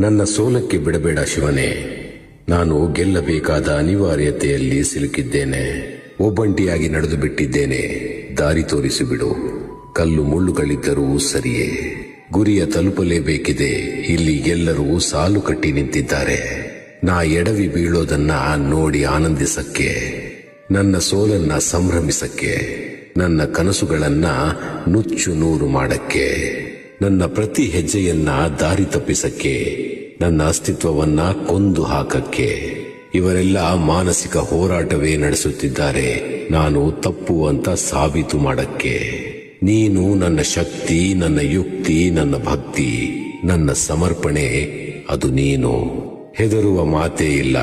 ನನ್ನ ಸೋಲಕ್ಕೆ ಬಿಡಬೇಡ ಶಿವನೇ. ನಾನು ಗೆಲ್ಲಬೇಕಾದ ಅನಿವಾರ್ಯತೆಯಲ್ಲಿ ಸಿಲುಕಿದ್ದೇನೆ. ಒಬ್ಬಂಟಿಯಾಗಿ ನಡೆದು ಬಿಟ್ಟಿದ್ದೇನೆ. ದಾರಿ ತೋರಿಸಿಬಿಡು. ಕಲ್ಲು ಮುಳ್ಳುಗಳಿದ್ದರೂ ಸರಿಯೇ. ಗುರಿಯ ತಲುಪಲೇಬೇಕಿದೆ. ಇಲ್ಲಿ ಎಲ್ಲರೂ ಸಾಲು ಕಟ್ಟಿ ನಿಂತಿದ್ದಾರೆ. ನಾ ಎಡವಿ ಬೀಳೋದನ್ನ ನೋಡಿ ಆನಂದಿಸಕ್ಕೆ, ನನ್ನ ಸೋಲನ್ನ ಸಂಭ್ರಮಿಸಕ್ಕೆ, ನನ್ನ ಕನಸುಗಳನ್ನ ನುಚ್ಚು ನೂರು ಮಾಡಕ್ಕೆ, ನನ್ನ ಪ್ರತಿ ಹೆಜ್ಜೆಯನ್ನ ದಾರಿ ತಪ್ಪಿಸಕ್ಕೆ, ನನ್ನ ಅಸ್ತಿತ್ವವನ್ನ ಕೊಂದು ಹಾಕಕ್ಕೆ. ಇವರೆಲ್ಲ ಮಾನಸಿಕ ಹೋರಾಟವೇ ನಡೆಸುತ್ತಿದ್ದಾರೆ, ನಾನು ತಪ್ಪು ಅಂತ ಸಾಬೀತು ಮಾಡಕ್ಕೆ. ನೀನು ನನ್ನ ಶಕ್ತಿ, ನನ್ನ ಯುಕ್ತಿ, ನನ್ನ ಭಕ್ತಿ, ನನ್ನ ಸಮರ್ಪಣೆ, ಅದು ನೀನು. ಹೆದರುವ ಮಾತೇ ಇಲ್ಲ.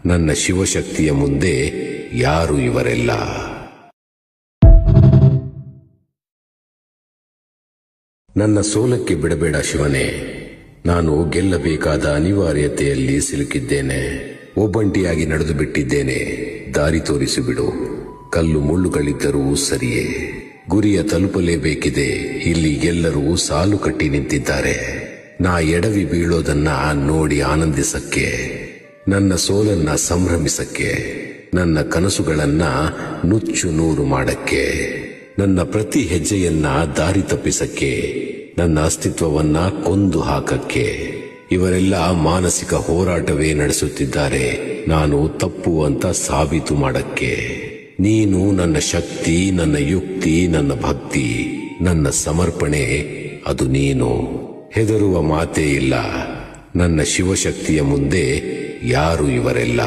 ನನ್ನ ಶಿವಶಕ್ತಿಯ ಮುಂದೆ ಯಾರು ಇವರೆಲ್ಲ? ನನ್ನ ಸೋಲಕ್ಕೆ ಬಿಡಬೇಡ ಶಿವನೇ. ನಾನು ಗೆಲ್ಲಬೇಕಾದ ಅನಿವಾರ್ಯತೆಯಲ್ಲಿ ಸಿಲುಕಿದ್ದೇನೆ. ಒಬ್ಬಂಟಿಯಾಗಿ ನಡೆದು ಬಿಟ್ಟಿದ್ದೇನೆ. ದಾರಿ ತೋರಿಸಿಬಿಡು. ಕಲ್ಲು ಮುಳ್ಳುಗಳಿದ್ದರೂ ಸರಿಯೇ. ಗುರಿಯ ತಲುಪಲೇಬೇಕಿದೆ. ಇಲ್ಲಿ ಎಲ್ಲರೂ ಸಾಲು ಕಟ್ಟಿ ನಿಂತಿದ್ದಾರೆ. ನಾ ಎಡವಿ ಬೀಳೋದನ್ನ ನೋಡಿ ಆನಂದಿಸಕ್ಕೆ, ನನ್ನ ಸೋಲನ್ನ ಸಂಭ್ರಮಿಸಕ್ಕೆ, ನನ್ನ ಕನಸುಗಳನ್ನ ನುಚ್ಚು ನೂರು ಮಾಡಕ್ಕೆ, ನನ್ನ ಪ್ರತಿ ಹೆಜ್ಜೆಯನ್ನ ದಾರಿ ತಪ್ಪಿಸಕ್ಕೆ, ನನ್ನ ಅಸ್ತಿತ್ವವನ್ನ ಕೊಂದು ಹಾಕಕ್ಕೆ. ಇವರೆಲ್ಲ ಮಾನಸಿಕ ಹೋರಾಟವೇ ನಡೆಸುತ್ತಿದ್ದಾರೆ, ನಾನು ತಪ್ಪು ಅಂತ ಸಾಬೀತು ಮಾಡಕ್ಕೆ. ನೀನು ನನ್ನ ಶಕ್ತಿ, ನನ್ನ ಯುಕ್ತಿ, ನನ್ನ ಭಕ್ತಿ, ನನ್ನ ಸಮರ್ಪಣೆ, ಅದು ನೀನು. ಹೆದರುವ ಮಾತೇ ಇಲ್ಲ. ನನ್ನ ಶಿವಶಕ್ತಿಯ ಮುಂದೆ ಯಾರು ಇವರೆಲ್ಲ?